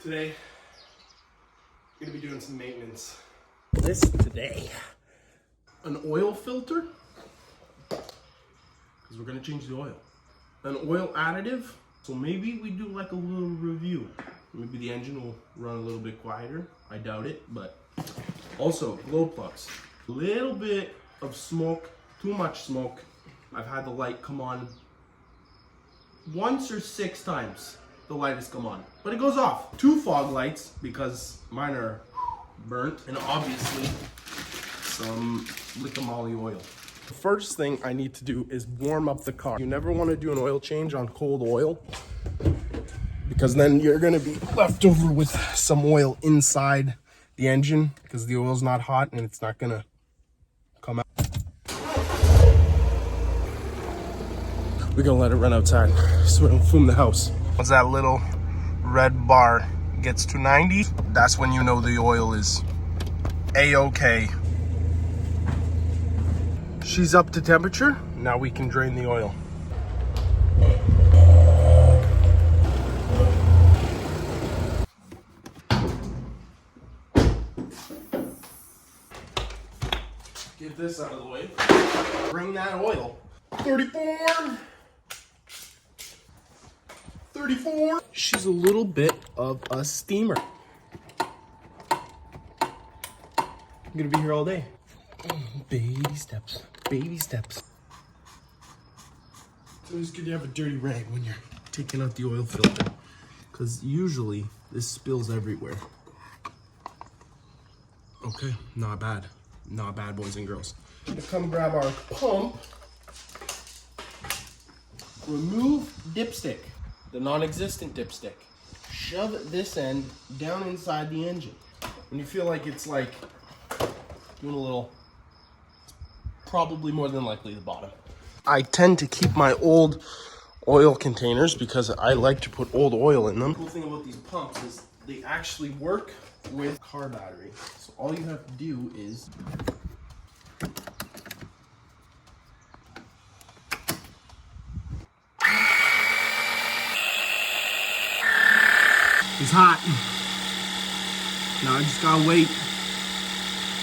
Today, I'm gonna be doing some maintenance. This today, an oil filter, because we're gonna change the oil. An oil additive, so maybe we do like a little review. Maybe the engine will run a little bit quieter. I doubt it, but also glow plugs. A little bit of smoke, too much smoke. I've had the light come on once or 6 times. The light has come on, but it goes off. 2 fog lights because mine are burnt, and obviously some lick moly oil. The first thing I need to do is warm up the car. You never want to do an oil change on cold oil because then you're going to be left over with some oil inside the engine because the oil's not hot and it's not going to come out. We're going to let it run outside so we don't foam the house. Once that little red bar gets to 90, that's when you know the oil is A-okay. She's up to temperature. Now we can drain the oil. Get this out of the way. Bring that oil. 34. She's a little bit of a steamer. I'm gonna be here all day. Baby steps, baby steps. It's always good to have a dirty rag when you're taking out the oil filter, because usually this spills everywhere. Okay, not bad. Not bad, boys and girls. I'm gonna come grab our pump. Remove dipstick. The non-existent dipstick. Shove this end down inside the engine. When you feel like it's like doing a little, it's probably more than likely the bottom. I tend to keep my old oil containers because I like to put old oil in them. The cool thing about these pumps is they actually work with car battery. So all you have to do is it's hot. Now I just gotta wait.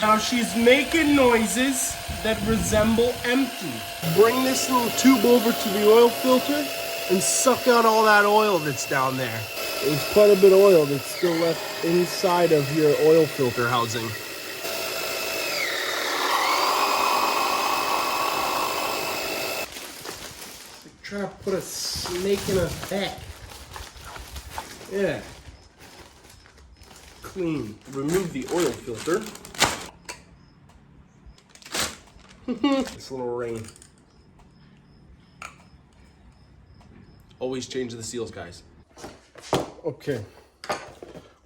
Now she's making noises that resemble empty. Bring this little tube over to the oil filter and suck out all that oil that's down there. There's quite a bit of oil that's still left inside of your oil filter housing. Like trying to put a snake in a hat. Yeah. Clean. Remove the oil filter. This little rain. Always change the seals, guys. Okay.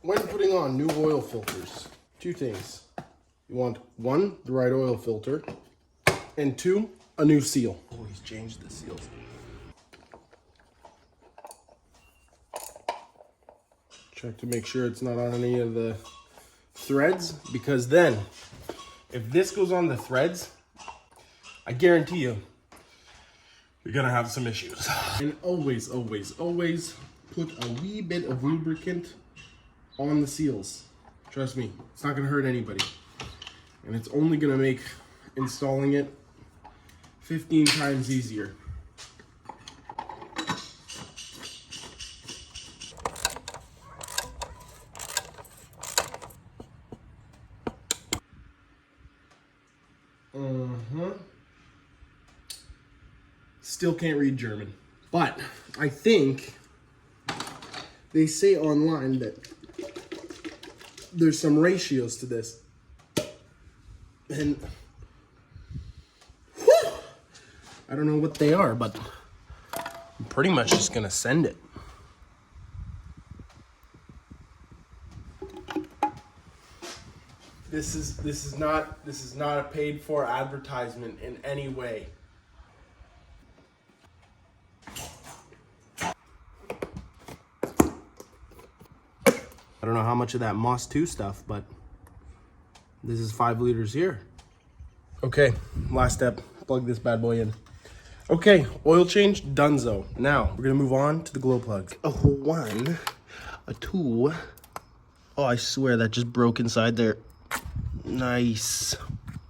When putting on new oil filters, 2 things. You want 1, the right oil filter, and 2, a new seal. Always change the seals. Check to make sure it's not on any of the threads, because then if this goes on the threads, I guarantee you, you're gonna have some issues. And always, always, always put a wee bit of lubricant on the seals. Trust me, it's not gonna hurt anybody. And it's only gonna make installing it 15 times easier. Still can't read German, but I think they say online that there's some ratios to this, and whew, I don't know what they are, but I'm pretty much just gonna send it. This is not a paid for advertisement in any way. I don't know how much of that Moss 2 stuff, but this is 5 liters here. Okay, last step, plug this bad boy in. Okay, oil change, donezo. Now, we're gonna move on to the glow plugs. A 1, a 2, Oh, I swear that just broke inside there. Nice.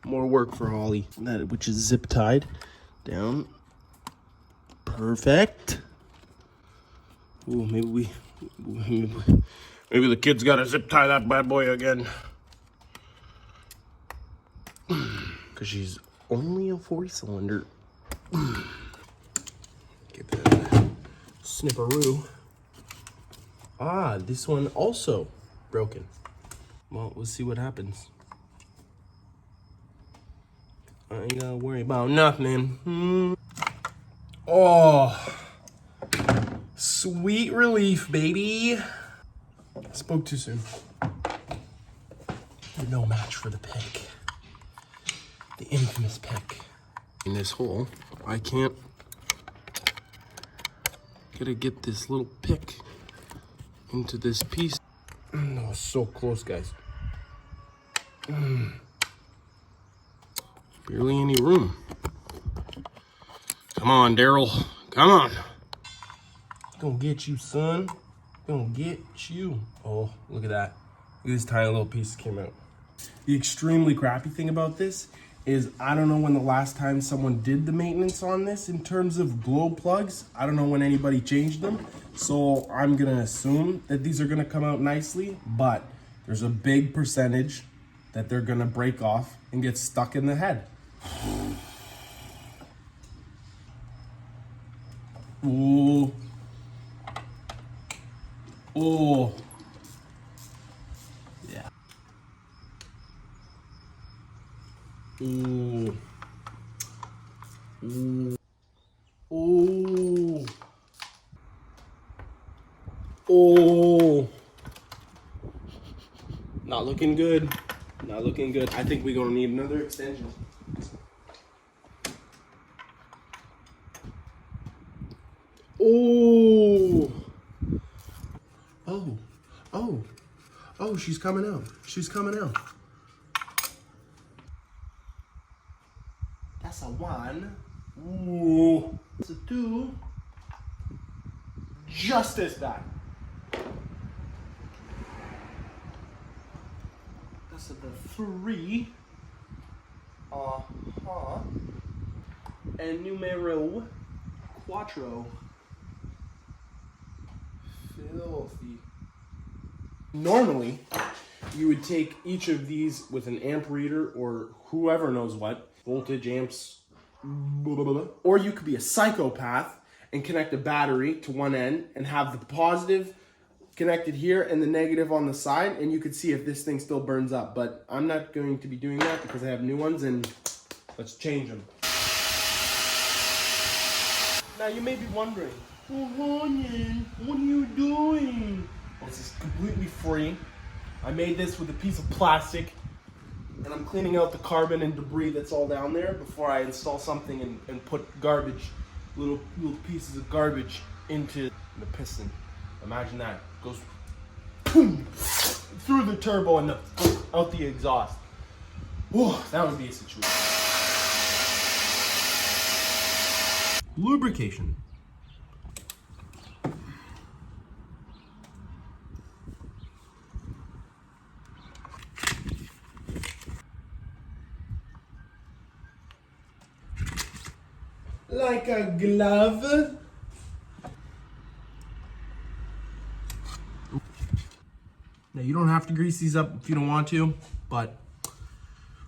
More work for Holly. That which is zip tied down. Perfect. Ooh, maybe the kids gotta zip tie that bad boy again. Cause she's only a 4-cylinder. Give that a snipperoo. Ah, this one also broken. Well, we'll see what happens. I ain't gotta worry about nothing. Oh, sweet relief, baby. Spoke too soon. You're no match for the pick. The infamous pick. In this hole, I can't. Gotta get this little pick into this piece. Oh, so close, guys. Barely any room. Come on, Daryl. Come on. Gonna get you, son. Gonna get you. Oh, look at that. Look at this tiny little piece that came out. The extremely crappy thing about this is I don't know when the last time someone did the maintenance on this in terms of glow plugs. I don't know when anybody changed them. So I'm gonna assume that these are gonna come out nicely, but there's a big percentage that they're gonna break off and get stuck in the head. Ooh. Oh. Yeah. Ooh. Ooh. Ooh. Oh. Not looking good. Not looking good. I think we're gonna need another extension. Oh. Oh. Oh. Oh, she's coming out. She's coming out. That's a 1. Ooh. That's a 2. Just as bad. That's a 3. And numero 4. Filthy. Normally, you would take each of these with an amp reader or whoever knows what, voltage, amps, blah, blah, blah. Or you could be a psychopath and connect a battery to one end and have the positive connected here and the negative on the side, and you could see if this thing still burns up. But I'm not going to be doing that because I have new ones, and let's change them. Now you may be wondering, oh, Ryan, what are you doing? This is completely free. I made this with a piece of plastic, and I'm cleaning out the carbon and debris that's all down there before I install something and put garbage, little pieces of garbage into the piston. Imagine that. Goes boom, through the turbo and out the exhaust. Whoa, that would be a situation. Lubrication. Like a glove. Now you don't have to grease these up if you don't want to, but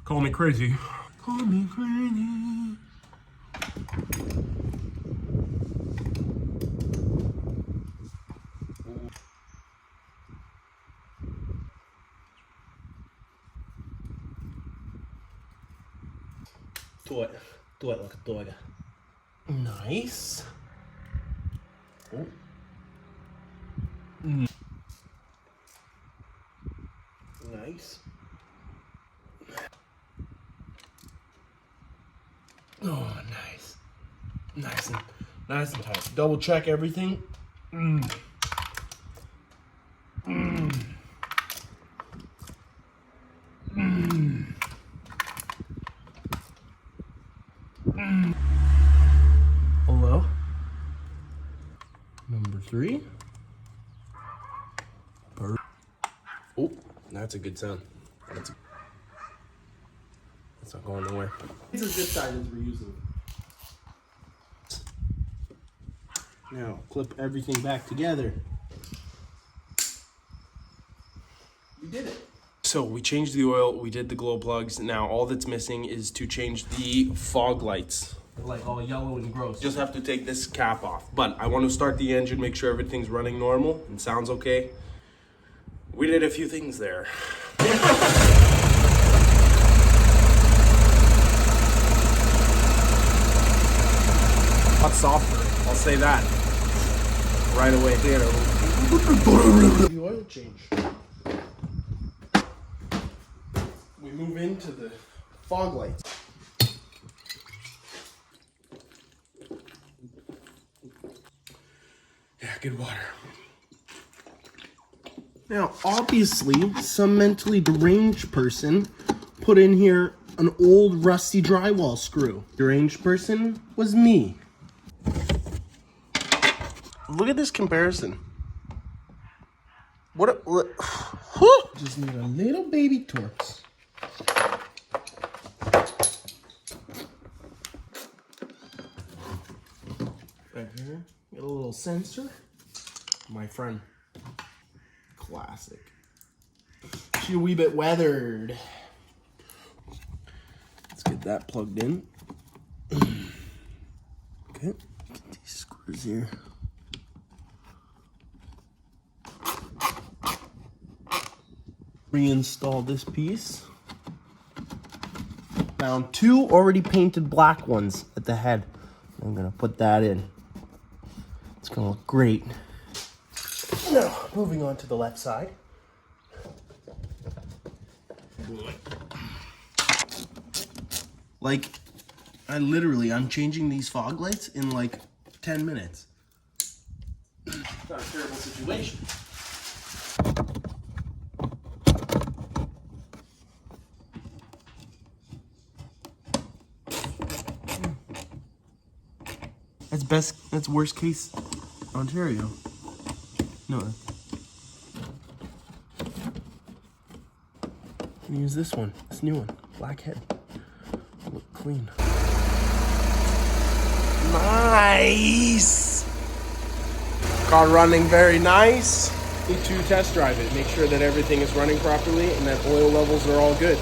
call me crazy. Call me crazy. Do it like a dog. Nice. Oh. Nice. Oh, nice. Nice and tight. Double check everything. Hello. Number 3. Oh. That's a good sound. That's not going nowhere. It's a zip tie that we're using. Now, clip everything back together. We did it. So we changed the oil, we did the glow plugs. Now all that's missing is to change the fog lights. They're like all yellow and gross. Just have to take this cap off. But I want to start the engine, make sure everything's running normal and sounds okay. We did a few things there. Lot softer, I'll say that. Right away here. The oil change. We move into the fog lights. Yeah, good water. Now, obviously, some mentally deranged person put in here an old rusty drywall screw. Deranged person was me. Look at this comparison. Just need a little baby Torx. Right here, get a little sensor. My friend, classic. She's a wee bit weathered. Let's get that plugged in. Okay, get these screws here. Reinstall this piece. Found two already painted black ones at the head. I'm gonna put that in. It's gonna look great. Now, moving on to the left side. Like, I'm changing these fog lights in like 10 minutes. Not a terrible situation. That's worst case Ontario. No. I'm gonna use this one, this new one, black head. Look clean. Nice! Car running very nice. Need to test drive it, make sure that everything is running properly and that oil levels are all good.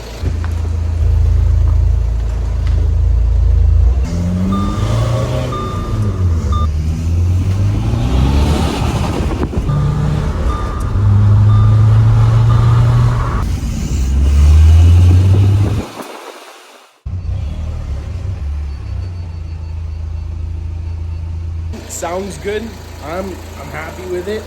Sounds good. I'm happy with it.